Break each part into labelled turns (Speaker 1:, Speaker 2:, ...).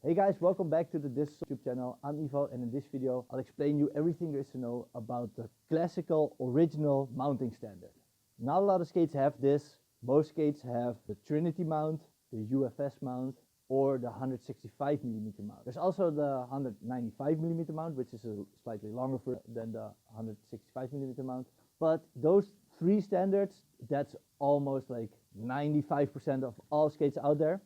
Speaker 1: Hey guys, welcome back to this YouTube channel. I'm Ivo, and in this video I'll explain you everything there is to know about the classical original mounting standard. Not a lot of skates have this. Most skates have the Trinity mount, the UFS mount, or the 165mm mount. There's also the 195mm mount, which is a slightly longer than the 165mm mount. But those three standards, that's almost like 95% of all skates out there.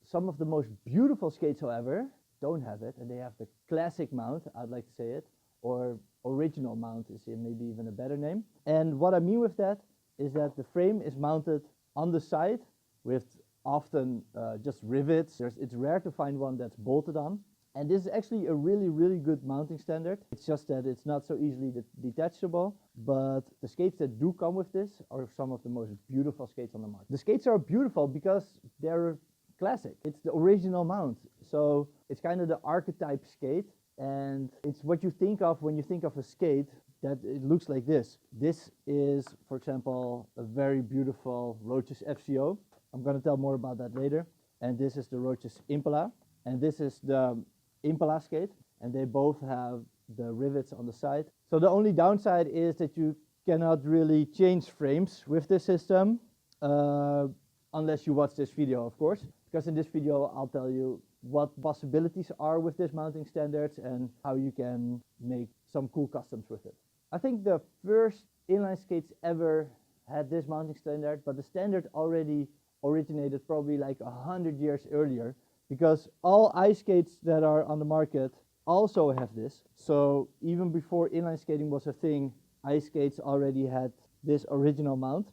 Speaker 1: Some of the most beautiful skates, however, don't have it, and they have the classic mount, I'd like to say it, or original mount is maybe even a better name. And what I mean with that is that the frame is mounted on the side with often just rivets. It's rare to find one that's bolted on. And this is actually a really good mounting standard. It's just that it's not so easily detachable, but the skates that do come with this are some of the most beautiful skates on the market. The skates are beautiful because they're classic. It's the original mount. So it's kind of the archetype skate, and it's what you think of when you think of a skate that it looks like this. This is, for example, a very beautiful Roches FCO. I'm going to tell more about that later. And this is the Roches Impala, and this is the Impala skate, and they both have the rivets on the side. So the only downside is that you cannot really change frames with this system, unless you watch this video, of course, because in this video I'll tell you what possibilities are with this mounting standards and how you can make some cool customs with it. I think the first inline skates ever had this mounting standard, but the standard already originated probably like 100 years earlier, because all ice skates that are on the market also have this. So even before inline skating was a thing, ice skates already had this original mount.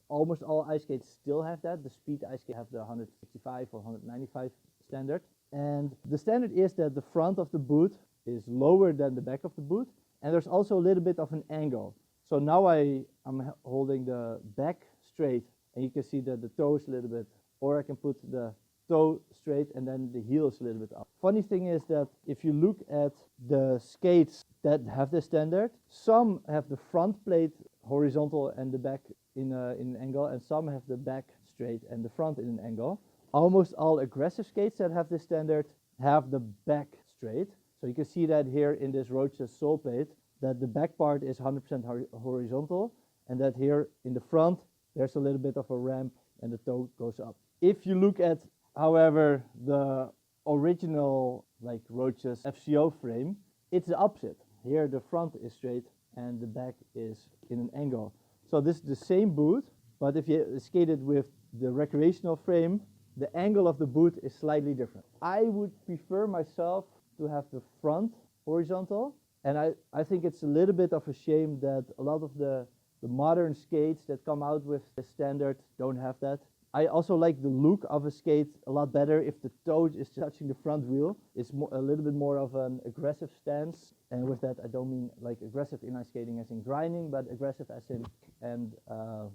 Speaker 1: Almost all ice skates still have that. The speed ice skates have the 165 or 195 standard. And the standard is that the front of the boot is lower than the back of the boot, and there's also a little bit of an angle. So now I'm holding the back straight, and you can see that the toe is a little bit, or I can put the toe straight and then the heel is a little bit up. Funny thing is that if you look at the skates that have this standard, some have the front plate horizontal and the back in an angle, and some have the back straight and the front in an angle. Almost all aggressive skates that have this standard have the back straight. So you can see that here in this Roches sole plate, that the back part is 100% horizontal, and that here in the front there's a little bit of a ramp and the toe goes up. If you look at, however, the original like Roches FCO frame, it's the opposite. Here the front is straight and the back is in an angle. So this is the same boot, but if you skate it with the recreational frame, the angle of the boot is slightly different. I would prefer myself to have the front horizontal, and I think it's a little bit of a shame that a lot of the modern skates that come out with the standard don't have that. I also like the look of a skate a lot better if the toe is touching the front wheel. It's a little bit more of an aggressive stance, and with that I don't mean like aggressive inline skating as in grinding, but aggressive as in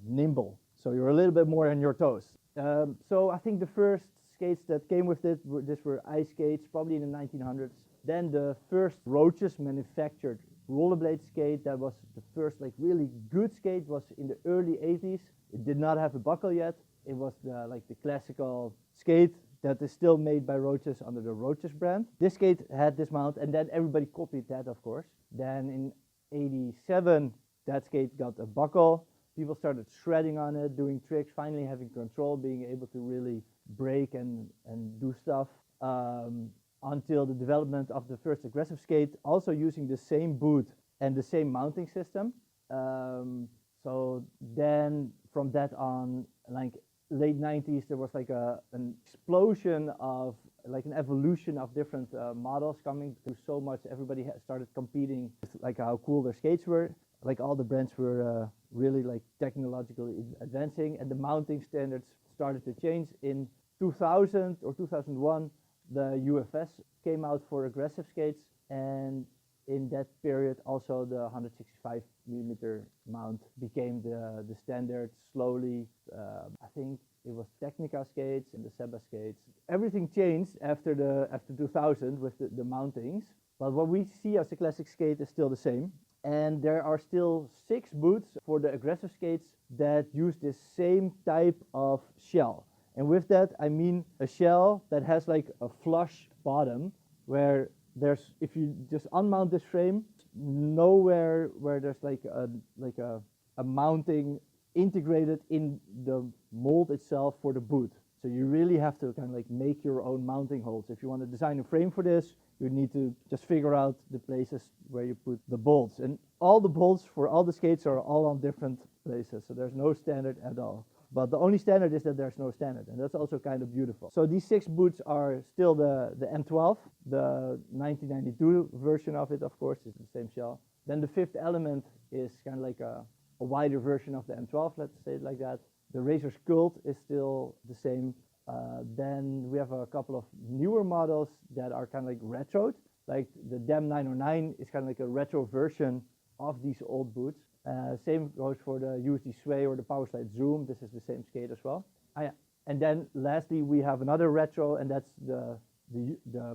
Speaker 1: nimble. So you're a little bit more on your toes. So I think the first skates that came with it were ice skates, probably in the 1900s. Then the first Roches manufactured rollerblade skate, that was the first like really good skate, was in the early 80s. It did not have a buckle yet. It was like the classical skate that is still made by Roches under the Roches brand. This skate had this mount, and then everybody copied that, of course. Then in 87, that skate got a buckle. People started shredding on it, doing tricks, finally having control, being able to really break and do stuff, until the development of the first aggressive skate, also using the same boot and the same mounting system. So then from that on, like late 90s, there was like an explosion of like an evolution of different models coming through so much. Everybody started competing with like how cool their skates were. Like all the brands were really like technologically advancing, and the mounting standards started to change. In 2000 or 2001, the UFS came out for aggressive skates, and in that period also the 165mm mount became the standard slowly. I think it was Technica skates and the Seba skates. Everything changed after 2000 with the mountings, but what we see as a classic skate is still the same. And there are still 6 boots for the aggressive skates that use this same type of shell. And with that, I mean a shell that has like a flush bottom, where there's, if you just unmount this frame, nowhere where there's like a mounting integrated in the mold itself for the boot. So you really have to kind of like make your own mounting holes. If you want to design a frame for this, you need to just figure out the places where you put the bolts. And all the bolts for all the skates are all on different places, so there's no standard at all. But the only standard is that there's no standard, and that's also kind of beautiful. So these 6 boots are still the M12, the 1992 version of it, of course, is the same shell. Then the 5th element is kind of like a wider version of the M12, let's say it like that. The Razor Cult is still the same. Then we have a couple of newer models that are kind of like retroed, like the DEM 909 is kind of like a retro version of these old boots. Same goes for the USD Sway or the Powerslide Zoom. This is the same skate as well. And then lastly, we have another retro, and that's the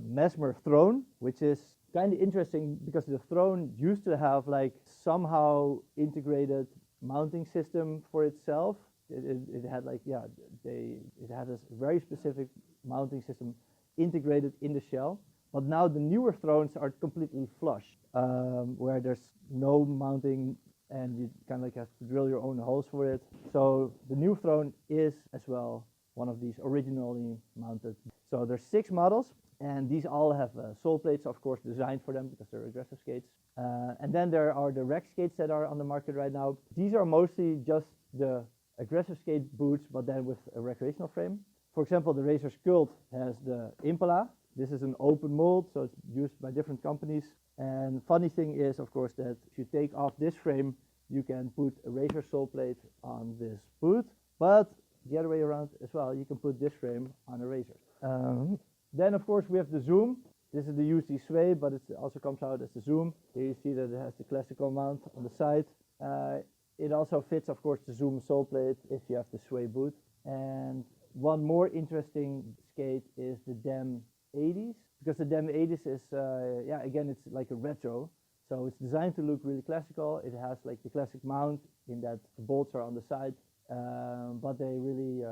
Speaker 1: Mesmer Throne, which is kind of interesting because the Throne used to have like somehow integrated mounting system for itself. It had like, yeah, it had a very specific mounting system integrated in the shell. But now the newer Thrones are completely flush, where there's no mounting and you kind of like have to drill your own holes for it. So the new Throne is as well one of these originally mounted. So there's 6 models, and these all have sole plates, of course, designed for them because they're aggressive skates. And then there are the rec skates that are on the market right now. These are mostly just the aggressive skate boots, but then with a recreational frame. For example, the Razor Cult has the Impala. This is an open mold, so it's used by different companies. And funny thing is, of course, that if you take off this frame, you can put a Razor sole plate on this boot, but the other way around as well, you can put this frame on a Razor. Then, of course, we have the Zoom. This is the UC Sway, but it also comes out as the Zoom. Here you see that it has the classical mount on the side. It also fits, of course, the Zoom sole plate if you have the Sway boot. And one more interesting skate is the DEM 80s, because the DEM 80s is, yeah, again, it's like a retro. So it's designed to look really classical. It has like the classic mount in that the bolts are on the side, but they really,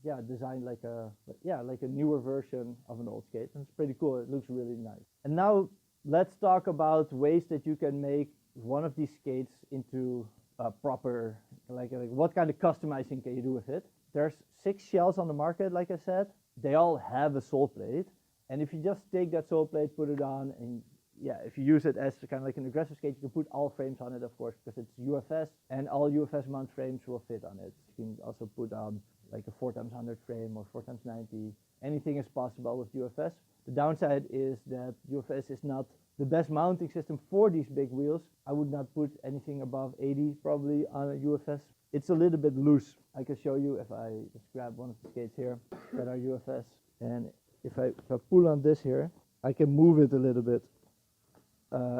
Speaker 1: yeah, designed like a newer version of an old skate. And it's pretty cool. It looks really nice. And now let's talk about ways that you can make one of these skates into a proper, like what kind of customizing can you do with it? There's 6 shells on the market, like I said. They all have a sole plate. And if you just take that sole plate, put it on, and yeah, if you use it as kind of like an aggressive skate, you can put all frames on it, of course, because it's UFS, and all UFS mount frames will fit on it. You can also put on like a 4x100 frame or 4x90. Anything is possible with UFS. The downside is that UFS is not the best mounting system for these big wheels. I would not put anything above 80 probably on a UFS. It's a little bit loose. I can show you if I just grab one of the skates here that are UFS, and if I pull on this here, I can move it a little bit.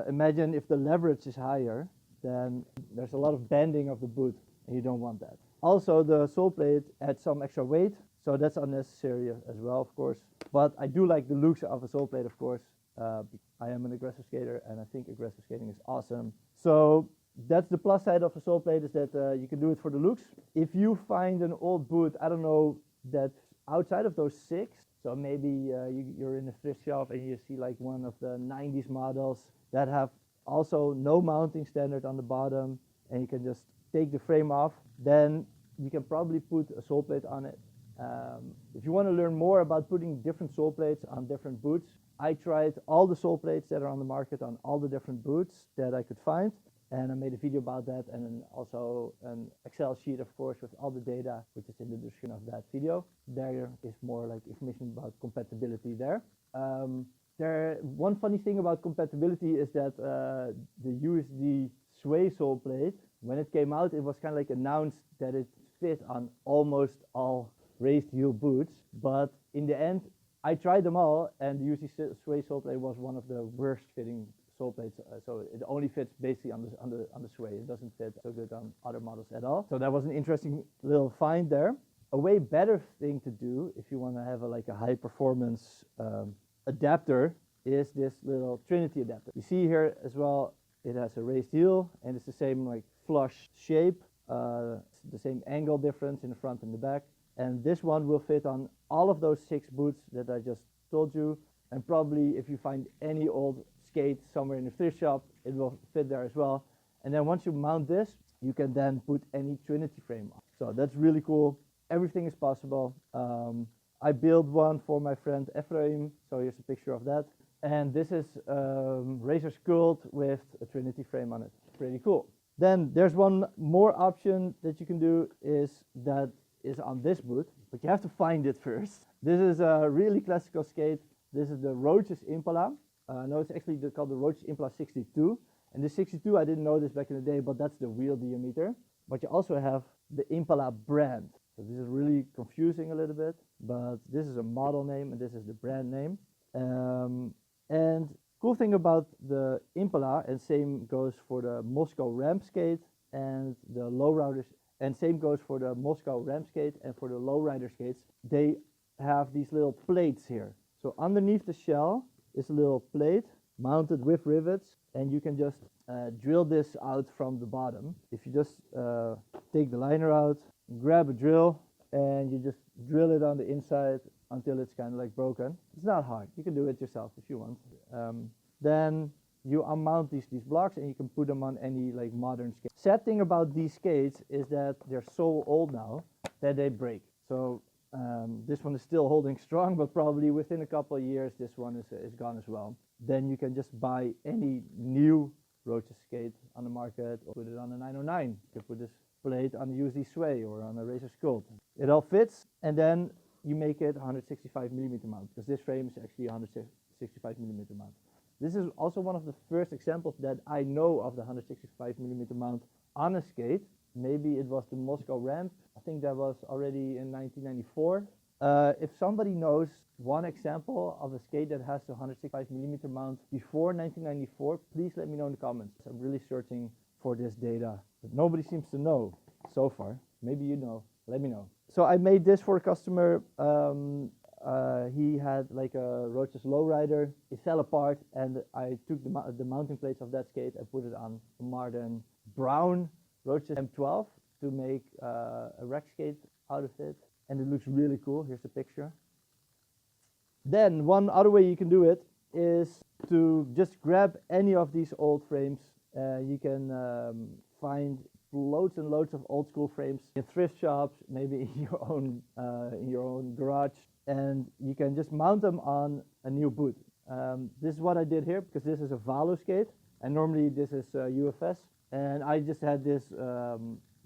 Speaker 1: Imagine if the leverage is higher, then there's a lot of bending of the boot, and you don't want that. Also, the sole plate adds some extra weight, so that's unnecessary as well, of course. But I do like the looks of a sole plate, of course. I am an aggressive skater, and I think aggressive skating is awesome. So that's the plus side of a sole plate, is that you can do it for the looks. If you find an old boot, I don't know, that's outside of those 6, so maybe you're in a thrift shop and you see like one of the 90s models that have also no mounting standard on the bottom, and you can just take the frame off, then you can probably put a sole plate on it. If you want to learn more about putting different sole plates on different boots, I tried all the sole plates that are on the market on all the different boots that I could find, and I made a video about that, and then also an Excel sheet, of course, with all the data, which is in the description of that video. There is more like information about compatibility there. One funny thing about compatibility is that the USD Sway sole plate, when it came out, it was kind of like announced that it fit on almost all raised heel boots, but in the end, I tried them all, and the USD Sway sole plate was one of the worst fitting sole plates, so it only fits basically on the Sway. It doesn't fit so good on other models at all. So that was an interesting little find there. A way better thing to do if you want to have like a high performance adapter is this little Trinity adapter. You see here as well, it has a raised heel, and it's the same like flush shape, the same angle difference in the front and the back, and this one will fit on all of those 6 boots that I just told you. And probably if you find any old skate somewhere in a thrift shop, it will fit there as well. And then once you mount this, you can then put any Trinity frame on. So that's really cool. Everything is possible. I built one for my friend Ephraim, so here's a picture of that. And this is razor sculpt with a Trinity frame on it. Pretty cool. Then there's one more option that you can do is on this boot, but you have to find it first. This is a really classical skate. This is the Roaches Impala. No, it's actually called the Roaches Impala 62. And the 62, I didn't know this back in the day, but that's the wheel diameter. But you also have the Impala brand. So this is really confusing a little bit, but this is a model name and this is the brand name. And cool thing about the Impala, and same goes for the Moscow ramp skate and the lowriders, and same goes for the Moscow ramp skate and for the lowrider skates, they have these little plates here. So underneath the shell is a little plate mounted with rivets, and you can just drill this out from the bottom. If you just take the liner out, grab a drill, and you just drill it on the inside until it's kind of like broken. It's not hard. You can do it yourself if you want. Then you unmount these blocks and you can put them on any like modern skate. Sad thing about these skates is that they're so old now that they break. So this one is still holding strong, but probably within a couple of years this one is gone as well. Then you can just buy any new Roaches skate on the market or put it on a 909. You can put this plate on a USD Sway or on a Razor Sculpt. It all fits, and then you make it 165 millimeter mount, because this frame is actually 165 millimeter mount. This is also one of the first examples that I know of the 165 millimeter mount on a skate. Maybe it was the Moscow ramp. I think that was already in 1994. If somebody knows one example of a skate that has the 165 millimeter mount before 1994, please let me know in the comments. I'm really searching for this data, but nobody seems to know so far. Maybe you know, let me know. So I made this for a customer. He had like a Roaches lowrider. It fell apart, and I took the mounting plates of that skate and put it on a modern brown Roaches M12 to make a rack skate out of it, and it looks really cool. Here's the picture. Then one other way you can do it is to just grab any of these old frames. You can find loads and loads of old school frames in thrift shops, maybe in your own garage, and you can just mount them on a new boot. This is what I did here, because this is a Valo skate, and normally this is UFS, and I just had this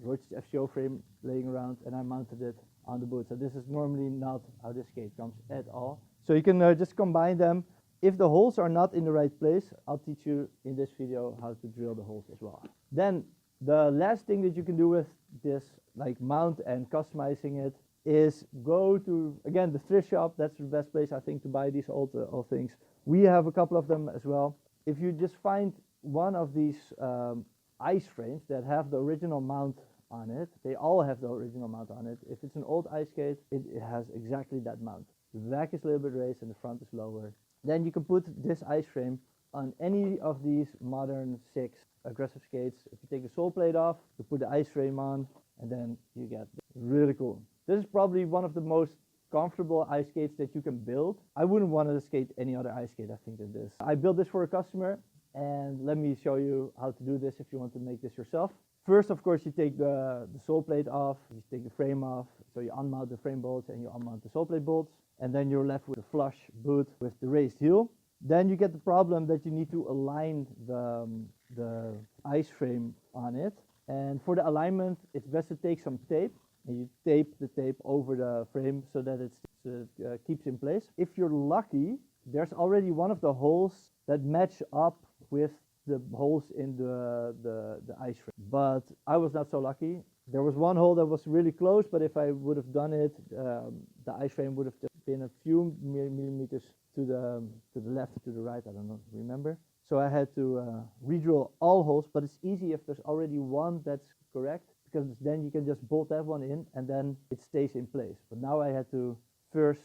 Speaker 1: Roaches FCO frame laying around, and I mounted it on the boot. So this is normally not how this skate comes at all. So you can just combine them. If the holes are not in the right place, I'll teach you in this video how to drill the holes as well. Then the last thing that you can do with this like mount and customizing it is go to, again, the thrift shop. That's the best place I think to buy these old things. We have a couple of them as well. If you just find one of these ice frames that have the original mount on it, they all have the original mount on it. If it's an old ice skate, it has exactly that mount. The back is a little bit raised and the front is lower. Then you can put this ice frame on any of these modern 6 aggressive skates. If you take the sole plate off, you put the ice frame on, and then you get really cool. This is probably one of the most comfortable ice skates that you can build. I wouldn't want to skate any other ice skate, I think, than this. I built this for a customer, and let me show you how to do this if you want to make this yourself. First, of course, you take the sole plate off, you take the frame off, so you unmount the frame bolts and you unmount the sole plate bolts, and then you're left with a flush boot with the raised heel. Then you get the problem that you need to align the ice frame on it, and for the alignment, it's best to take some tape, and you tape the tape over the frame so that it keeps in place. If you're lucky, there's already one of the holes that match up with the holes in the ice frame, but I was not so lucky. There was one hole that was really close, but if I would have done it, the ice frame would have been a few millimeters to the left or to the right, I don't know, remember. So I had to re-drill all holes, but it's easy if there's already one that's correct, because then you can just bolt that one in and then it stays in place. But now I had to first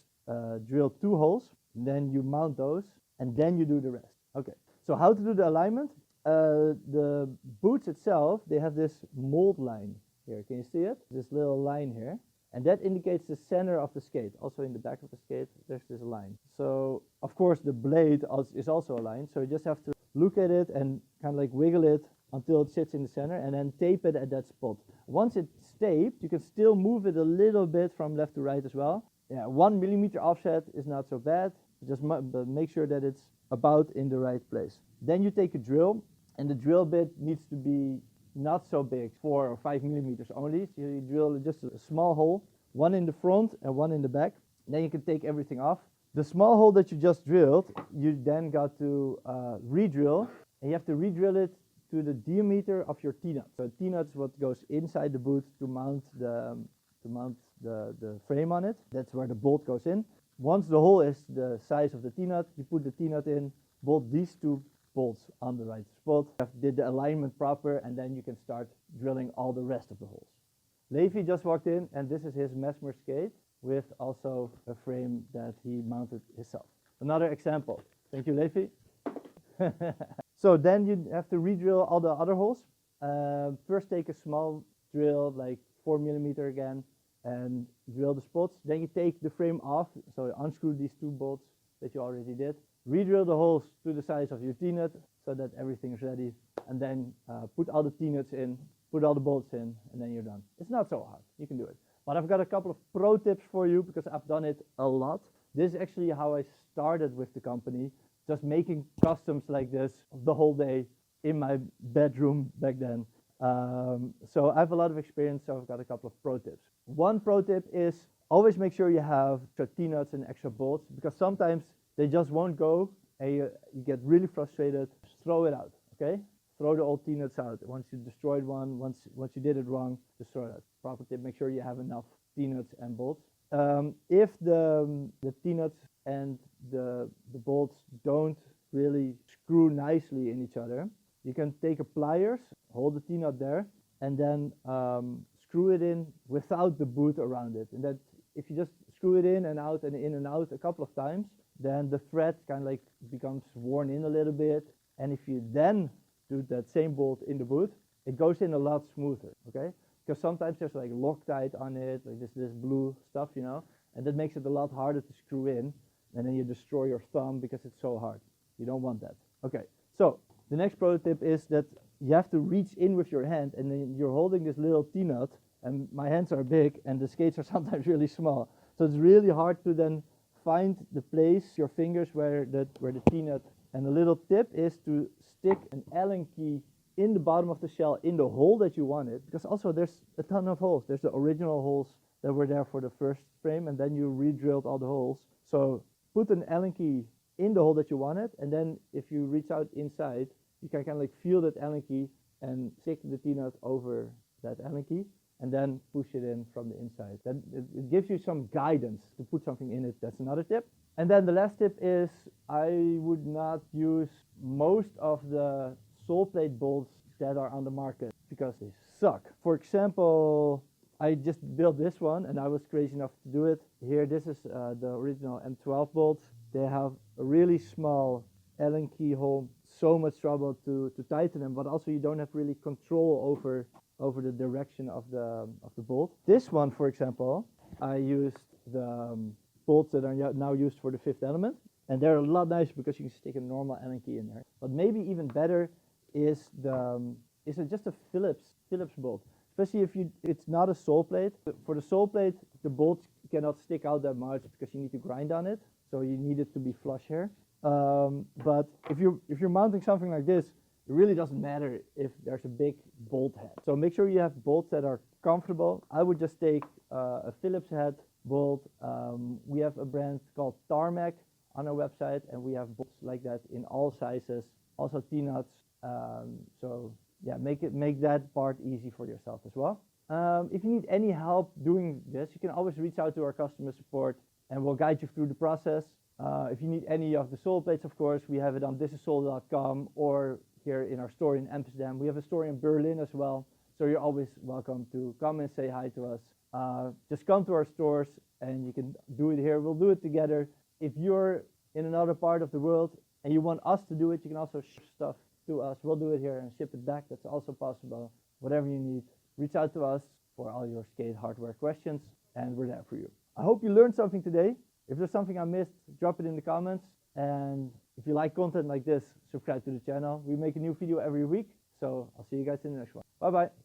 Speaker 1: drill 2 holes, and then you mount those, and then you do the rest. Okay, so how to do the alignment? The boots itself, they have this mold line here. Can you see it? This little line here. and that indicates the center of the skate. Also in the back of the skate, there's this line. So of course the blade is also aligned, so you just have to look at it and kind of like wiggle it until it sits in the center, and then tape it at that spot. Once it's taped, you can still move it a little bit from left to right as well. Yeah, 1 millimeter offset is not so bad, just but make sure that it's about in the right place. Then you take a drill, and the drill bit needs to be not so big, 4 or 5 millimeters only. So you drill just a small hole, one in the front and one in the back. Then you can take everything off. The small hole that you just drilled, you then got to re-drill, and you have to re-drill it to the diameter of your T-nut. So T-nut is what goes inside the boot to mount the frame on it. That's where the bolt goes in. Once the hole is the size of the T-nut, you put the T-nut in, bolt these two bolts on the right spot, did the alignment proper, and then you can start drilling all the rest of the holes. Levi just walked in, and this is his Mesmer skate with also a frame that he mounted himself. Another example. Thank you, Levi. So then you have to re-drill all the other holes. First take a small drill, like 4 millimeter again, and drill the spots. Then you take the frame off, so you unscrew these two bolts that you already did. Re-drill the holes to the size of your T-nut so that everything is ready, and then put all the T-nuts in, put all the bolts in, and then you're done. It's not so hard, you can do it. But I've got a couple of pro tips for you because I've done it a lot. This is actually how I started with the company, just making customs like this the whole day in my bedroom back then. So I have a lot of experience, so I've got a couple of pro tips. One pro tip is always make sure you have extra T-nuts and extra bolts, because sometimes they just won't go and you get really frustrated. Just throw it out, okay? Throw the old T-nuts out. Once you destroyed one, once you did it wrong, just throw it out. Proper tip, make sure you have enough T-nuts and bolts. If the T-nuts and the bolts don't really screw nicely in each other, you can take a pliers, hold the T-nut there, and then screw it in without the boot around it. And that, if you just screw it in and out a couple of times, then the thread kind of like becomes worn in a little bit. And if you then do that same bolt in the boot, it goes in a lot smoother, okay? Because sometimes there's like Loctite on it, like this blue stuff, you know, and that makes it a lot harder to screw in, and then you destroy your thumb because it's so hard. You don't want that. Okay, so the next pro tip is that you have to reach in with your hand, and then you're holding this little T-nut, and my hands are big and the skates are sometimes really small. So it's really hard to then find the place, your fingers, where the T-nut, and the little tip is to stick an Allen key in the bottom of the shell in the hole that you want it, because also there's a ton of holes. There's the original holes that were there for the first frame, and then you re-drilled all the holes. So put an Allen key in the hole that you want it, and then if you reach out inside, you can kind of like feel that Allen key and stick the T-nut over that Allen key, and then push it in from the inside. Then it gives you some guidance to put something in it. That's another tip. And then the last tip is I would not use most of the sole plate bolts that are on the market because they suck. For example, I just built this one and I was crazy enough to do it. Here, this is the original M12 bolts. They have a really small Allen key hole, so much trouble to tighten them, but also you don't have really control over the direction of the bolt. This one, for example, I used the bolts that are now used for the fifth element, and they're a lot nicer because you can stick a normal Allen key in there. But maybe even better is just a Phillips bolt, especially if it's not a sole plate. For the sole plate, the bolts cannot stick out that much because you need to grind on it, so you need it to be flush here. But if you're mounting something like this, it really doesn't matter if there's a big bolt head. So make sure you have bolts that are comfortable. I would just take a Phillips head bolt. We have a brand called Tarmac on our website, and we have bolts like that in all sizes, also T-nuts. So yeah, make that part easy for yourself as well. If you need any help doing this, you can always reach out to our customer support and we'll guide you through the process. If you need any of the sole plates, of course, we have it on thisissole.com or here in our store in Amsterdam. We have a store in Berlin as well, so you're always welcome to come and say hi to us. Just come to our stores and you can do it here. We'll do it together. If you're in another part of the world and you want us to do it, you can also ship stuff to us. We'll do it here and ship it back. That's also possible. Whatever you need, reach out to us for all your skate hardware questions. and we're there for you. I hope you learned something today. If there's something I missed, drop it in the comments. And if you like content like this, subscribe to the channel. We make a new video every week. So I'll see you guys in the next one. Bye bye.